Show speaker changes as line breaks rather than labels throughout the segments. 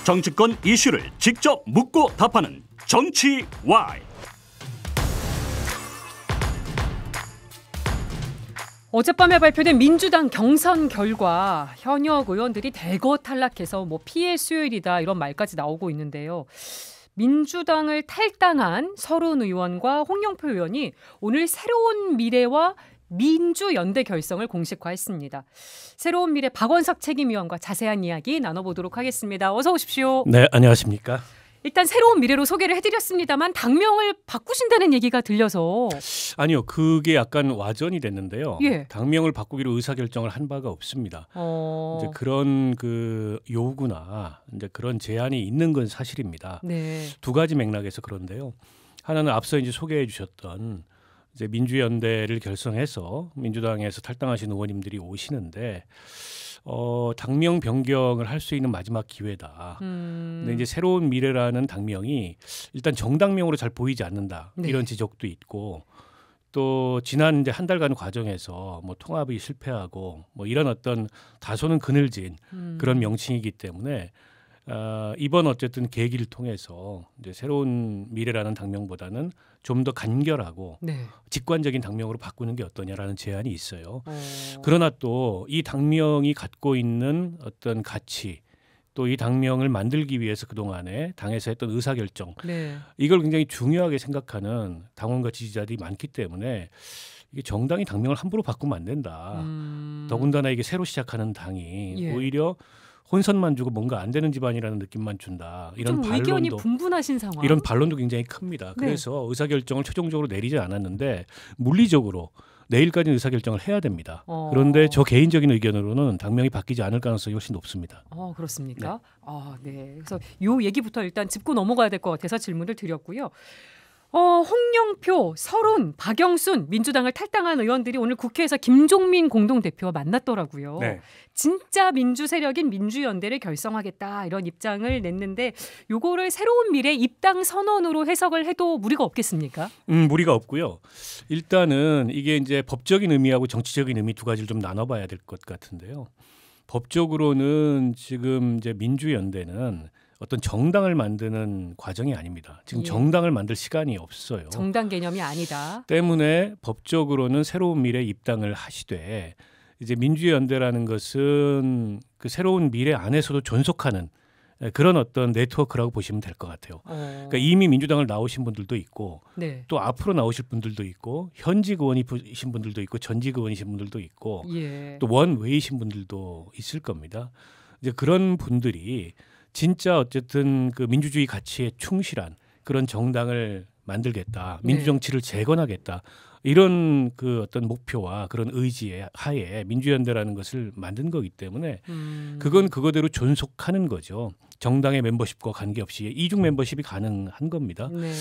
정치권 이슈를 직접 묻고 답하는 정치와이.
어젯밤에 발표된 민주당 경선 결과 현역 의원들이 대거 탈락해서 피해 수요일이다 이런 말까지 나오고 있는데요. 민주당을 탈당한 서른 의원과 홍영표 의원이 오늘 새로운 미래와 민주연대 결성을 공식화했습니다. 새로운 미래 박원석 책임위원과 자세한 이야기 나눠보도록 하겠습니다. 어서 오십시오.
네, 안녕하십니까.
일단 새로운 미래로 소개를 해드렸습니다.만 당명을 바꾸신다는 얘기가 들려서.
아니요, 그게 약간 와전이 됐는데요.
예.
당명을 바꾸기로 의사결정을 한 바가 없습니다. 이제 그런 요구나 이제 그런 제안이 있는 건 사실입니다.
네.
두 가지 맥락에서 그런데요. 하나는 앞서 이제 소개해 주셨던 이제 민주연대를 결성해서 민주당에서 탈당하신 의원님들이 오시는데 당명 변경을 할 수 있는 마지막 기회다. 근데 이제 새로운 미래라는 당명이 일단 정당명으로 잘 보이지 않는다.
네.
이런 지적도 있고 또 지난 이제 한 달간 과정에서 통합이 실패하고 이런 어떤 다소는 그늘진 그런 명칭이기 때문에 이번 어쨌든 계기를 통해서 이제 새로운 미래라는 당명보다는 좀 더 간결하고
네.
직관적인 당명으로 바꾸는 게 어떠냐라는 제안이 있어요. 그러나 또 이 당명이 갖고 있는 어떤 가치, 또 이 당명을 만들기 위해서 그동안에 당에서 했던 의사결정,
네.
이걸 굉장히 중요하게 생각하는 당원과 지지자들이 많기 때문에 이게 정당이 당명을 함부로 바꾸면 안 된다. 더군다나 이게 새로 시작하는 당이
예.
오히려 혼선만 주고 뭔가 안 되는 집안이라는 느낌만 준다. 이런
좀 의견이
반론도
분분하신 상황.
이런 반론도 굉장히 큽니다.
네.
그래서 의사결정을 최종적으로 내리지 않았는데 물리적으로 내일까지 의사결정을 해야 됩니다. 그런데 저 개인적인 의견으로는 당명이 바뀌지 않을 가능성이 훨씬 높습니다.
그렇습니까? 네. 네. 그래서 요 얘기부터 일단 짚고 넘어가야 될 것 같아서 질문을 드렸고요. 홍영표, 서른, 박영순 민주당을 탈당한 의원들이 오늘 국회에서 김종민 공동대표와 만났더라고요.
네.
진짜 민주 세력인 민주연대를 결성하겠다 이런 입장을 냈는데 요거를 새로운 미래 입당 선언으로 해석을 해도 무리가 없겠습니까?
무리가 없고요. 일단은 이게 이제 법적인 의미하고 정치적인 의미 두 가지를 좀 나눠봐야 될 것 같은데요. 법적으로는 지금 이제 민주연대는 어떤 정당을 만드는 과정이 아닙니다. 지금
예.
정당을 만들 시간이 없어요.
정당 개념이 아니다.
때문에 법적으로는 새로운 미래 입당을 하시되 이제 민주연대라는 것은 그 새로운 미래 안에서도 존속하는 그런 어떤 네트워크라고 보시면 될 것 같아요. 그러니까 이미 민주당을 나오신 분들도 있고
네.
또 앞으로 나오실 분들도 있고 현직 의원이신 분들도 있고 전직 의원이신 분들도 있고
예.
또 원외이신 분들도 있을 겁니다. 이제 그런 분들이 진짜 어쨌든 그 민주주의 가치에 충실한 그런 정당을 만들겠다, 민주 정치를 재건하겠다 이런 그 어떤 목표와 그런 의지의 하에 민주연대라는 것을 만든 거기 때문에 그건 그거대로 존속하는 거죠. 정당의 멤버십과 관계없이 이중 멤버십이 가능한 겁니다.
네.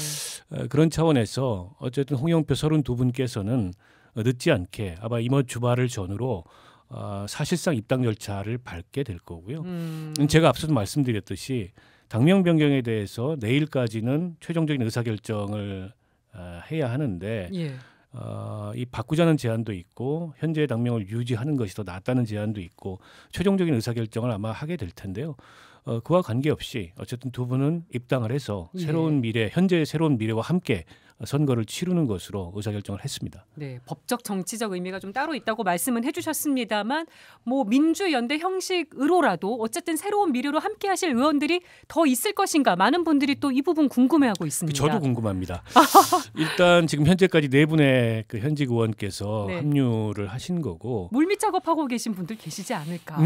그런 차원에서 어쨌든 홍영표 32분께서는 늦지 않게 아마 이번 주말을 전후로 사실상 입당 절차를 밟게 될 거고요. 제가 앞서도 말씀드렸듯이 당명 변경에 대해서 내일까지는 최종적인 의사결정을 해야 하는데
예.
이 바꾸자는 제안도 있고 현재의 당명을 유지하는 것이 더 낫다는 제안도 있고 최종적인 의사결정을 아마 하게 될 텐데요. 그와 관계없이 어쨌든 두 분은 입당을 해서
예.
새로운 미래, 현재의 새로운 미래와 함께 선거를 치르는 것으로 의사결정을 했습니다.
네, 법적 정치적 의미가 좀 따로 있다고 말씀은 해주셨습니다만 민주연대 형식으로라도 어쨌든 새로운 미래로 함께하실 의원들이 더 있을 것인가 많은 분들이 또 이 부분 궁금해하고 있습니다.
저도 궁금합니다. 일단 지금 현재까지 네 분의 그 현직 의원께서
네.
합류를 하신 거고
물밑 작업하고 계신 분들 계시지 않을까?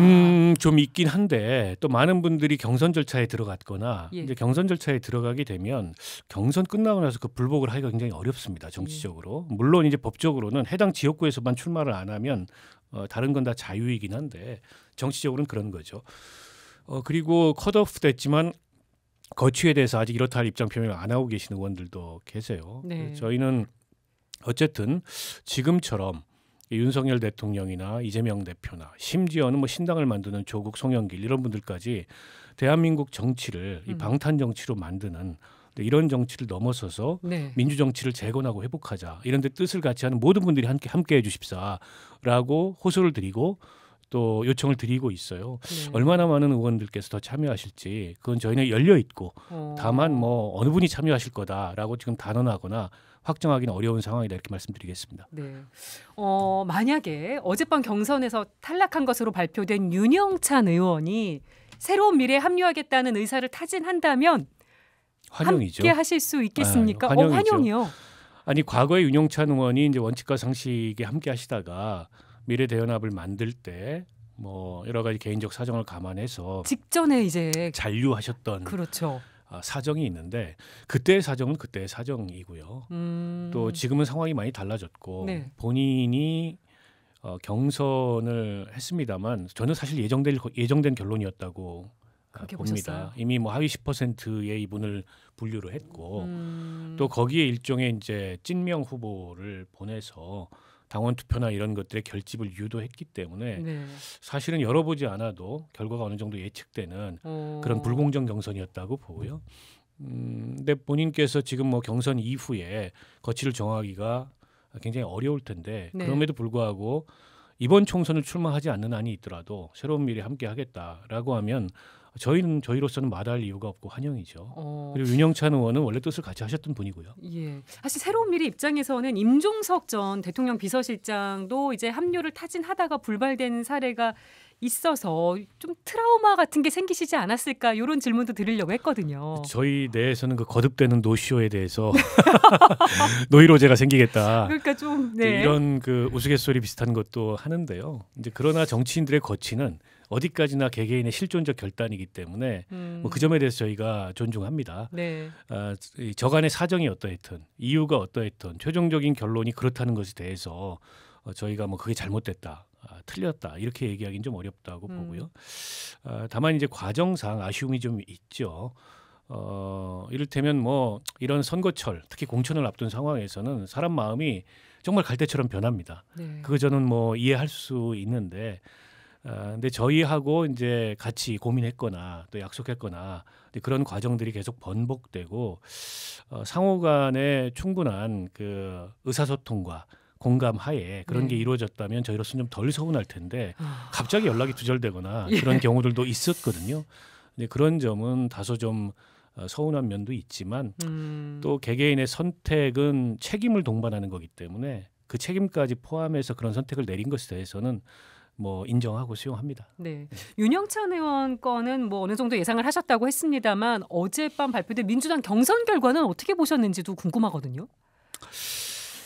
좀 있긴 한데 또 많은 분들이 경선 절차에 들어갔거나
예.
이제 경선 절차에 들어가게 되면 경선 끝나고 나서 그 불복을 하기가 굉장히 어렵습니다. 정치적으로. 물론 이제 법적으로는 해당 지역구에서만 출마를 안 하면 다른 건 다 자유이긴 한데 정치적으로는 그런 거죠. 그리고 컷오프 됐지만 거취에 대해서 아직 이렇다 할 입장 표명을 안 하고 계시는 의원들도 계세요.
네.
저희는 어쨌든 지금처럼 윤석열 대통령이나 이재명 대표나 심지어는 신당을 만드는 조국 송영길 이런 분들까지 대한민국 정치를 이 방탄 정치로 만드는 이런 정치를 넘어서서
네.
민주 정치를 재건하고 회복하자 이런 데 뜻을 같이 하는 모든 분들이 함께 해 주십사라고 호소를 드리고 또 요청을 드리고 있어요.
네.
얼마나 많은 의원들께서 더 참여하실지 그건 저희는 열려 있고 다만 뭐 어느 분이 참여하실 거다라고 지금 단언하거나 확정하기는 어려운 상황이다 이렇게 말씀드리겠습니다.
네. 만약에 어젯밤 경선에서 탈락한 것으로 발표된 윤영찬 의원이 새로운 미래에 합류하겠다는 의사를 타진한다면
환영이죠.
함께 하실 수 있겠습니까?
환영이죠.
환영이요.
아니 과거에 윤영찬 의원이 이제 원칙과 상식에 함께 하시다가 미래대연합을 만들 때 뭐 여러 가지 개인적 사정을 감안해서
직전에 이제
잔류하셨던
그렇죠.
사정이 있는데 그때의 사정은 그때의 사정이고요. 또 지금은 상황이 많이 달라졌고
네.
본인이 경선을 했습니다만 저는 사실 예정된 결론이었다고
그렇게
봅니다.
보셨어요?
이미 뭐 하위 10%의 이분을 분류를 했고 또 거기에 일종의 이제 찐명 후보를 보내서 당원 투표나 이런 것들의 결집을 유도했기 때문에
네.
사실은 열어보지 않아도 결과가 어느 정도 예측되는 그런 불공정 경선이었다고 보고요. 근데 본인께서 지금 뭐 경선 이후에 거취를 정하기가 굉장히 어려울 텐데
네.
그럼에도 불구하고 이번 총선을 출마하지 않는 한이 있더라도 새로운 미래 함께 하겠다라고 하면 저희로서는 마다할 이유가 없고 환영이죠. 그리고 윤영찬 의원은 원래 뜻을 같이 하셨던 분이고요.
예. 사실 새로운 미래 입장에서는 임종석 전 대통령 비서실장도 이제 합류를 타진하다가 불발된 사례가 있어서 좀 트라우마 같은 게 생기시지 않았을까 이런 질문도 드리려고 했거든요.
저희 내에서는 그 거듭되는 노쇼에 대해서 노이로제가 생기겠다.
그러니까 좀 네.
이런 그 우스갯소리 비슷한 것도 하는데요. 이제 그러나 정치인들의 거취는 어디까지나 개개인의 실존적 결단이기 때문에 뭐 그 점에 대해서 저희가 존중합니다.
네.
저간의 사정이 어떠했든 이유가 어떠했든 최종적인 결론이 그렇다는 것에 대해서 저희가 뭐 그게 잘못됐다. 틀렸다 이렇게 얘기하기는 좀 어렵다고 보고요. 다만 이제 과정상 아쉬움이 좀 있죠. 이를테면 뭐 이런 선거철 특히 공천을 앞둔 상황에서는 사람 마음이 정말 갈대처럼 변합니다.
네.
그거 저는 뭐 이해할 수 있는데 근데 저희하고 이제 같이 고민했거나 또 약속했거나 그런 과정들이 계속 번복되고 상호간에 충분한 그 의사소통과 공감하에 그런 게 이루어졌다면 저희로서는 좀 덜 서운할 텐데 갑자기 연락이 두절되거나 그런 경우들도 있었거든요. 근데 그런 점은 다소 좀 서운한 면도 있지만 또 개개인의 선택은 책임을 동반하는 거기 때문에 그 책임까지 포함해서 그런 선택을 내린 것에 대해서는 뭐 인정하고 수용합니다.
네, 윤영찬 의원 건은 뭐 어느 정도 예상을 하셨다고 했습니다만 어젯밤 발표된 민주당 경선 결과는 어떻게 보셨는지도 궁금하거든요.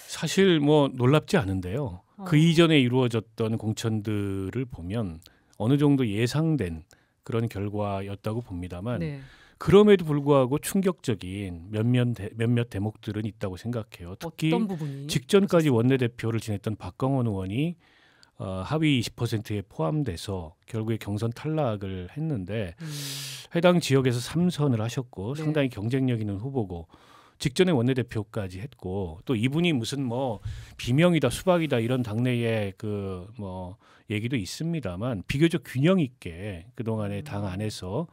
사실 뭐 놀랍지 않은데요. 그 이전에 이루어졌던 공천들을 보면 어느 정도 예상된 그런 결과였다고 봅니다만
네.
그럼에도 불구하고 충격적인 몇몇 대목들은 있다고 생각해요. 특히
어떤 부분이?
직전까지 원내대표를 지냈던 박광원 의원이 하위 20%에 포함돼서 결국에 경선 탈락을 했는데 해당 지역에서 3선을 하셨고
네.
상당히 경쟁력 있는 후보고 직전에 원내대표까지 했고 또 이분이 무슨 뭐 비명이다 수박이다 이런 당내의 그 뭐 얘기도 있습니다만 비교적 균형 있게 그동안에 당 안에서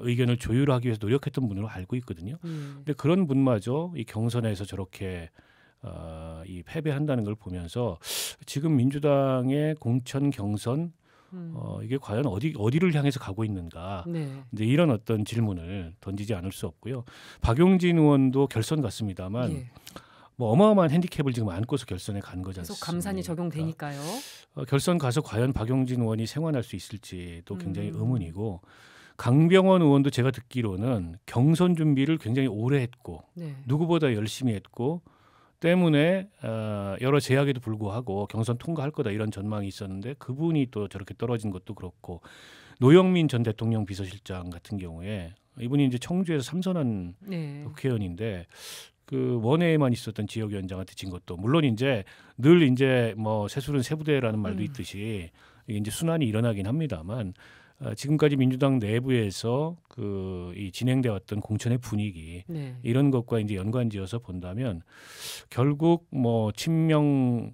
의견을 조율하기 위해서 노력했던 분으로 알고 있거든요. 근데 그런 분마저 이 경선에서 저렇게 이 패배한다는 걸 보면서 지금 민주당의 공천 경선 이게 과연 어디를 향해서 가고 있는가?
네.
이제 이런 어떤 질문을 던지지 않을 수 없고요. 박용진 의원도 결선 갔습니다만
예.
뭐 어마어마한 핸디캡을 지금 안고서 결선에 간 거지 않습니까?
계속 감산이 적용되니까요.
결선 가서 과연 박용진 의원이 생활할 수 있을지도 굉장히 의문이고 강병원 의원도 제가 듣기로는 경선 준비를 굉장히 오래 했고
네.
누구보다 열심히 했고 때문에 여러 제약에도 불구하고 경선 통과할 거다 이런 전망이 있었는데 그분이 또 저렇게 떨어진 것도 그렇고 노영민 전 대통령 비서실장 같은 경우에 이분이 이제 청주에서 3선한
네.
국회의원인데 그 원외에만 있었던 지역위원장한테 진 것도 물론 이제 늘 이제 뭐 새술은 새부대라는 말도 있듯이 이게 이제 순환이 일어나긴 합니다만 지금까지 민주당 내부에서 이 진행돼 왔던 공천의 분위기
네.
이런 것과 이제 연관지어서 본다면 결국 뭐 친명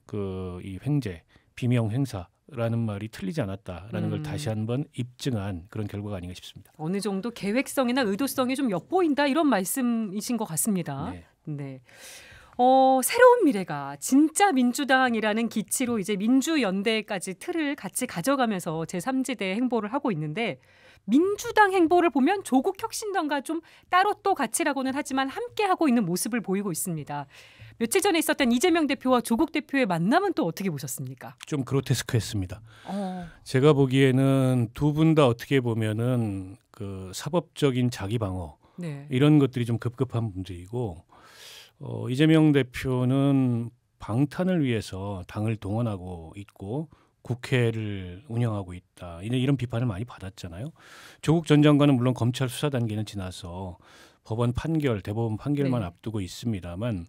이 횡재 비명 행사라는 말이 틀리지 않았다라는 걸 다시 한번 입증한 그런 결과가 아닌가 싶습니다.
어느 정도 계획성이나 의도성이 좀 엿보인다 이런 말씀이신 것 같습니다.
네.
네. 새로운 미래가 진짜 민주당이라는 기치로 이제 민주연대까지 틀을 같이 가져가면서 제3지대 행보를 하고 있는데 민주당 행보를 보면 조국 혁신당과 좀 따로 또 가치라고는 하지만 함께 하고 있는 모습을 보이고 있습니다. 며칠 전에 있었던 이재명 대표와 조국 대표의 만남은 또 어떻게 보셨습니까?
좀 그로테스크했습니다. 제가 보기에는 두 분 다 어떻게 보면은 그 사법적인 자기 방어
네.
이런 것들이 좀 급급한 분들이고 이재명 대표는 방탄을 위해서 당을 동원하고 있고 국회를 운영하고 있다. 이런 비판을 많이 받았잖아요. 조국 전 장관은 물론 검찰 수사 단계는 지나서 법원 판결, 대법원 판결만
네.
앞두고 있습니다만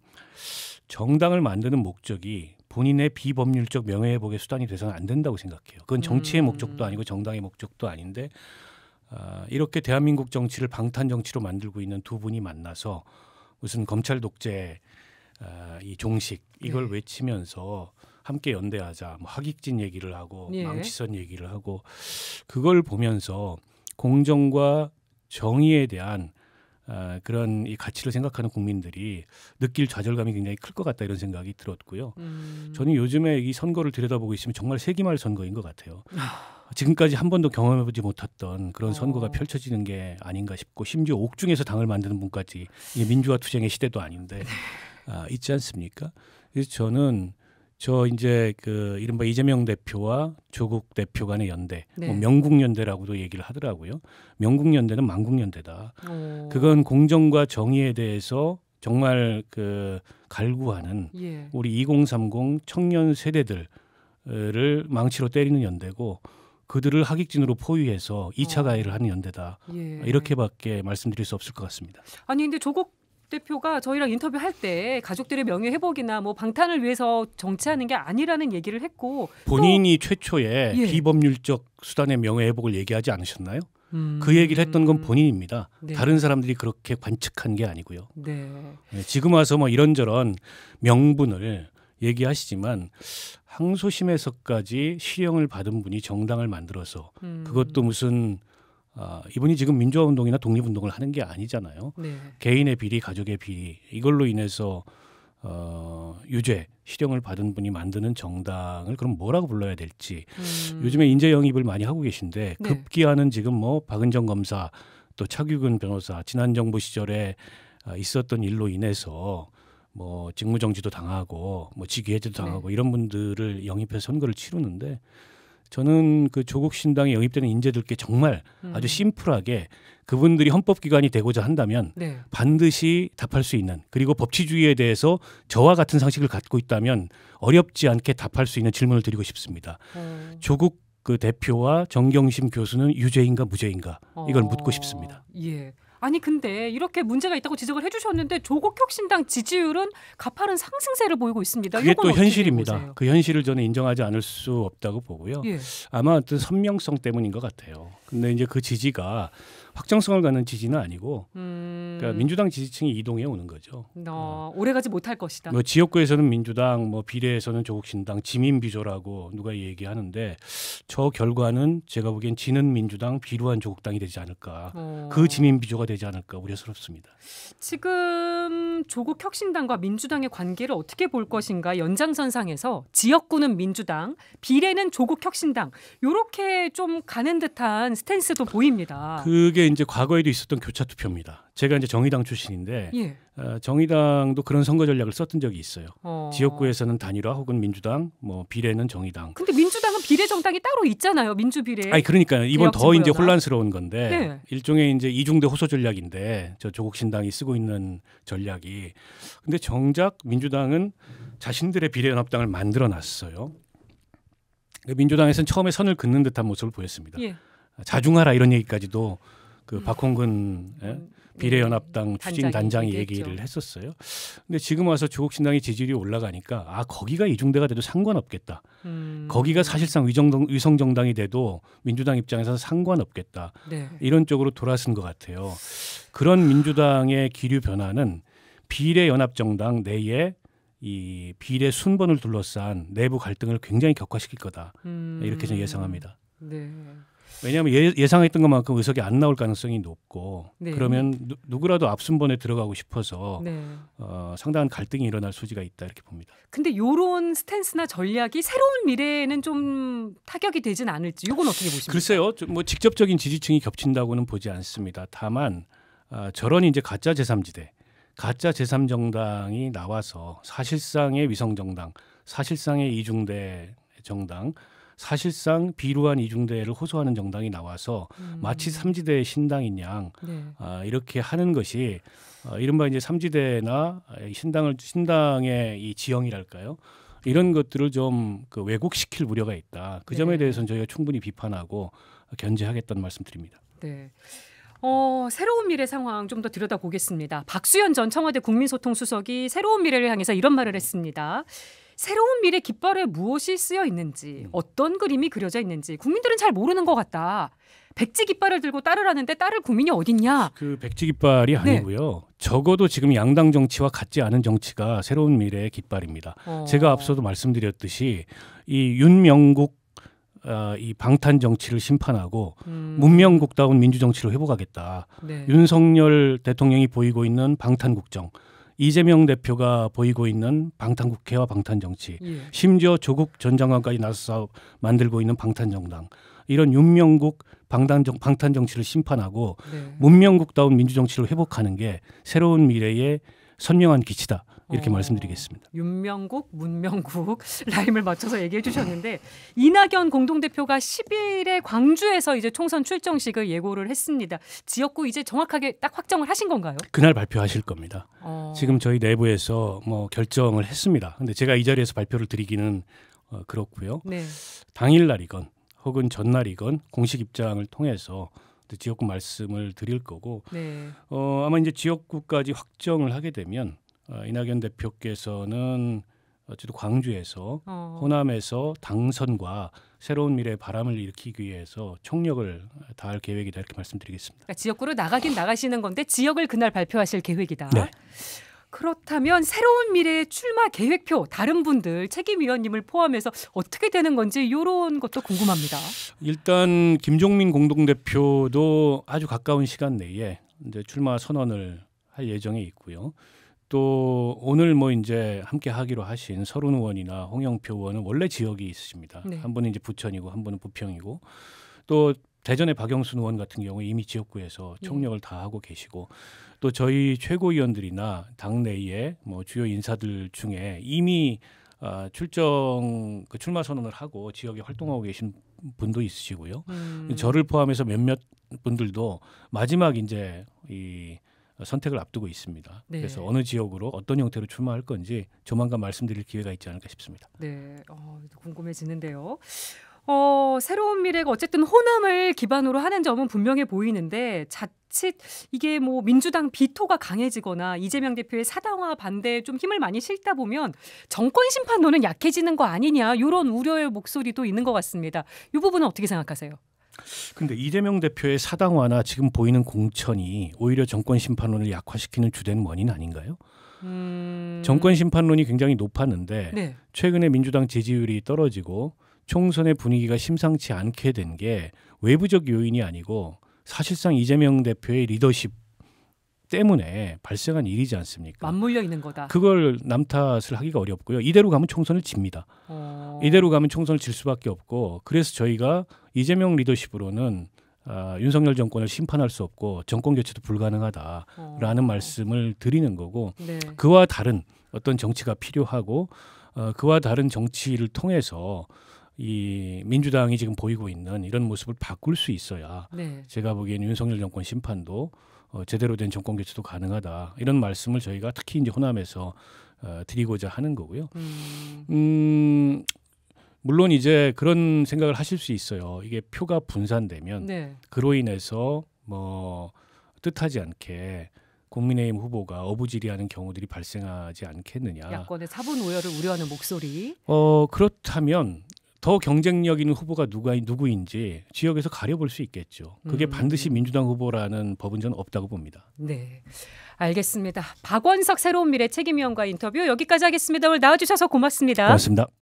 정당을 만드는 목적이 본인의 비법률적 명예회복의 수단이 돼서는 안 된다고 생각해요. 그건 정치의 목적도 아니고 정당의 목적도 아닌데 이렇게 대한민국 정치를 방탄 정치로 만들고 있는 두 분이 만나서 무슨 검찰 독재 이 종식 이걸
네.
외치면서 함께 연대하자, 뭐 하객진 얘기를 하고
예.
망치선 얘기를 하고 그걸 보면서 공정과 정의에 대한 그런 이 가치를 생각하는 국민들이 느낄 좌절감이 굉장히 클 것 같다 이런 생각이 들었고요. 저는 요즘에 이 선거를 들여다보고 있으면 정말 세기말 선거인 것 같아요. 지금까지 한 번도 경험해보지 못했던 그런 선거가 펼쳐지는 게 아닌가 싶고 심지어 옥중에서 당을 만드는 분까지 이게 민주화 투쟁의 시대도 아닌데 있지 않습니까? 그래서 저는 이제 그 이른바 이재명 대표와 조국 대표 간의 연대,
네.
뭐 명국연대라고도 얘기를 하더라고요. 명국연대는 만국연대다. 그건 공정과 정의에 대해서 정말 그 갈구하는
예.
우리 2030 청년 세대들을 망치로 때리는 연대고 그들을 하객진으로 포위해서 2차 가해를 하는 연대다.
예.
이렇게밖에 말씀드릴 수 없을 것 같습니다.
아니 근데 조국 대표가 저희랑 인터뷰할 때 가족들의 명예 회복이나 뭐 방탄을 위해서 정치하는 게 아니라는 얘기를 했고
본인이 최초에
예.
비법률적 수단의 명예회복을 얘기하지 않으셨나요? 그 얘기를 했던 건 본인입니다.
네.
다른 사람들이 그렇게 관측한 게 아니고요.
네.
지금 와서 뭐 이런저런 명분을 얘기하시지만 항소심에서까지 실형을 받은 분이 정당을 만들어서 그것도 무슨 이분이 지금 민주화운동이나 독립운동을 하는 게 아니잖아요.
네.
개인의 비리, 가족의 비리 이걸로 인해서 유죄, 실형을 받은 분이 만드는 정당을 그럼 뭐라고 불러야 될지 요즘에 인재 영입을 많이 하고 계신데
네.
급기야는 지금 뭐 박은정 검사 또 차규근 변호사 지난 정부 시절에 있었던 일로 인해서 뭐 직무정지도 당하고 뭐 직위해제도 당하고 이런 분들을 영입해서 선거를 치르는데 저는 그 조국 신당에 영입되는 인재들께 정말 아주 심플하게 그분들이 헌법기관이 되고자 한다면
네.
반드시 답할 수 있는 그리고 법치주의에 대해서 저와 같은 상식을 갖고 있다면 어렵지 않게 답할 수 있는 질문을 드리고 싶습니다. 조국 그 대표와 정경심 교수는 유죄인가 무죄인가 이걸 묻고 싶습니다.
예. 아니 근데 이렇게 문제가 있다고 지적을 해주셨는데 조국 혁신당 지지율은 가파른 상승세를 보이고 있습니다.
그게 또
이건 어떻게
현실입니다.
보세요?
그 현실을 저는 인정하지 않을 수 없다고 보고요.
예.
아마 어떤 선명성 때문인 것 같아요. 근데 이제 그 지지가 확정성을 갖는 지지는 아니고 그러니까 민주당 지지층이 이동해 오는 거죠.
오래가지 못할 것이다.
뭐 지역구에서는 민주당, 뭐 비례에서는 조국신당, 지민비조라고 누가 얘기하는데 저 결과는 제가 보기엔 지는 민주당, 비루한 조국당이 되지 않을까. 그 지민비조가 되지 않을까 우려스럽습니다.
지금 조국 혁신당과 민주당의 관계를 어떻게 볼 것인가 연장선상에서 지역구는 민주당, 비례는 조국 혁신당 이렇게 좀 가는 듯한 스탠스도 보입니다.
그게 이제 과거에도 있었던 교차 투표입니다. 제가 이제 정의당 출신인데
예.
정의당도 그런 선거 전략을 썼던 적이 있어요. 지역구에서는 단일화 혹은 민주당, 뭐 비례는 정의당.
근데 민주당은 비례 정당이 따로 있잖아요. 민주비례.
아니 그러니까 이번 더 이제
개혁진보연합.
혼란스러운 건데
네.
일종의 이제 이중대 호소 전략인데 저 조국 신당이 쓰고 있는 전략이. 근데 정작 민주당은 자신들의 비례연합당을 만들어 놨어요. 민주당에서는 처음에 선을 긋는 듯한 모습을 보였습니다.
예.
자중하라 이런 얘기까지도 그 박홍근 비례연합당 추진 단장이
얘기했죠.
얘기를 했었어요. 근데 지금 와서 조국 신당의 지지율이 올라가니까 거기가 이중대가 돼도 상관없겠다. 거기가 사실상 위성 정당이 돼도 민주당 입장에서는 상관없겠다.
네.
이런 쪽으로 돌아선 것 같아요. 그런 민주당의 기류 변화는 비례연합정당 내에 이 비례 순번을 둘러싼 내부 갈등을 굉장히 격화시킬 거다. 이렇게 저는 예상합니다.
네.
왜냐하면 예상했던 것만큼 의석이 안 나올 가능성이 높고
네.
그러면 누구라도 앞순번에 들어가고 싶어서
네.
상당한 갈등이 일어날 소지가 있다 이렇게 봅니다.
근데 요런 스탠스나 전략이 새로운 미래에는 좀 타격이 되진 않을지 이건 어떻게 보십니까?
글쎄요, 뭐 직접적인 지지층이 겹친다고는 보지 않습니다. 다만 저런 이제 가짜 제3지대, 가짜 제3정당이 나와서 사실상의 위성정당, 사실상의 이중대 정당, 사실상 비루한 이중대를 호소하는 정당이 나와서 마치 삼지대의 신당인 양
네.
이렇게 하는 것이 이른바 이제 삼지대나 신당의 이 지형이랄까요? 이런 것들을 좀 그 왜곡시킬 우려가 있다. 그 점에
네.
대해서는 저희가 충분히 비판하고 견제하겠다는 말씀드립니다.
네. 새로운 미래 상황 좀 더 들여다보겠습니다. 박수현 전 청와대 국민소통수석이 새로운 미래를 향해서 이런 말을 했습니다. 새로운 미래 깃발에 무엇이 쓰여 있는지, 어떤 그림이 그려져 있는지 국민들은 잘 모르는 것 같다. 백지 깃발을 들고 따르라는데 따를 국민이 어딨냐?
그 백지 깃발이 아니고요. 적어도 지금 양당 정치와 같지 않은 정치가 새로운 미래의 깃발입니다. 제가 앞서도 말씀드렸듯이 이 윤명국 이 방탄 정치를 심판하고 문명국다운 민주정치를 회복하겠다.
네.
윤석열 대통령이 보이고 있는 방탄국정, 이재명 대표가 보이고 있는 방탄국회와 방탄정치,
예.
심지어 조국 전 장관까지 나서서 만들고 있는 방탄정당, 이런 윤명국 방탄정치를 심판하고
네.
문명국다운 민주정치를 회복하는 게 새로운 미래의 선명한 기치다. 이렇게 말씀드리겠습니다.
윤명국, 문명국 라임을 맞춰서 얘기해 주셨는데 이낙연 공동대표가 10일에 광주에서 이제 총선 출정식을 예고를 했습니다. 지역구 이제 정확하게 딱 확정을 하신 건가요?
그날 발표하실 겁니다. 지금 저희 내부에서 뭐 결정을 했습니다. 근데 제가 이 자리에서 발표를 드리기는 그렇고요.
네.
당일날이건 혹은 전날이건 공식 입장을 통해서 지역구 말씀을 드릴 거고
네.
아마 이제 지역구까지 확정을 하게 되면 이낙연 대표께서는 어쨌든 광주에서 호남에서 당선과 새로운 미래의 바람을 일으키기 위해서 총력을 다할 계획이다 이렇게 말씀드리겠습니다.
그러니까 지역구로 나가긴 나가시는 건데 지역을 그날 발표하실 계획이다.
네.
그렇다면 새로운 미래의 출마 계획표 다른 분들 책임위원님을 포함해서 어떻게 되는 건지 이런 것도 궁금합니다.
일단 김종민 공동대표도 아주 가까운 시간 내에 이제 출마 선언을 할 예정에 있고요. 또 오늘 뭐 이제 함께 하기로 하신 서른 의원이나 홍영표 의원은 원래 지역이 있으십니다.
네.
한 분은 이제 부천이고 한 분은 부평이고 또 대전의 박영순 의원 같은 경우 이미 지역구에서 총력을 다하고 계시고 또 저희 최고위원들이나 당내의 뭐 주요 인사들 중에 이미 출마 선언을 하고 지역에 활동하고 계신 분도 있으시고요. 저를 포함해서 몇몇 분들도 마지막 이제 이 선택을 앞두고 있습니다.
네.
그래서 어느 지역으로 어떤 형태로 출마할 건지 조만간 말씀드릴 기회가 있지 않을까 싶습니다.
네, 궁금해지는데요. 새로운 미래가 어쨌든 호남을 기반으로 하는 점은 분명해 보이는데 자칫 이게 뭐 민주당 비토가 강해지거나 이재명 대표의 사당화 반대에 좀 힘을 많이 실다 보면 정권 심판론은 약해지는 거 아니냐 이런 우려의 목소리도 있는 것 같습니다. 이 부분은 어떻게 생각하세요?
근데 이재명 대표의 사당화나 지금 보이는 공천이 오히려 정권 심판론을 약화시키는 주된 원인 아닌가요? 정권 심판론이 굉장히 높았는데
네.
최근에 민주당 지지율이 떨어지고 총선의 분위기가 심상치 않게 된 게 외부적 요인이 아니고 사실상 이재명 대표의 리더십 때문에 발생한 일이지 않습니까?
맞물려 있는 거다.
그걸 남 탓을 하기가 어렵고요. 이대로 가면 총선을 집니다. 이대로 가면 총선을 질 수밖에 없고 그래서 저희가 이재명 리더십으로는 윤석열 정권을 심판할 수 없고 정권 교체도 불가능하다라는 말씀을 드리는 거고
네.
그와 다른 어떤 정치가 필요하고 그와 다른 정치를 통해서 이 민주당이 지금 보이고 있는 이런 모습을 바꿀 수 있어야
네. 제가
제가 보기에는 윤석열 정권 심판도 제대로 된 정권 교체도 가능하다 이런 말씀을 저희가 특히 이제 호남에서 드리고자 하는 거고요. 물론 이제 그런 생각을 하실 수 있어요. 이게 표가 분산되면
네.
그로 인해서 뭐 뜻하지 않게 국민의힘 후보가 어부지리하는 경우들이 발생하지 않겠느냐.
야권의 사분오열을 우려하는 목소리.
그렇다면 더 경쟁력 있는 후보가 누구인지 지역에서 가려볼 수 있겠죠. 그게 반드시 민주당 후보라는 법은 저는 없다고 봅니다.
네, 알겠습니다. 박원석 새로운 미래 책임위원과 인터뷰 여기까지 하겠습니다. 오늘 나와주셔서 고맙습니다.
고맙습니다.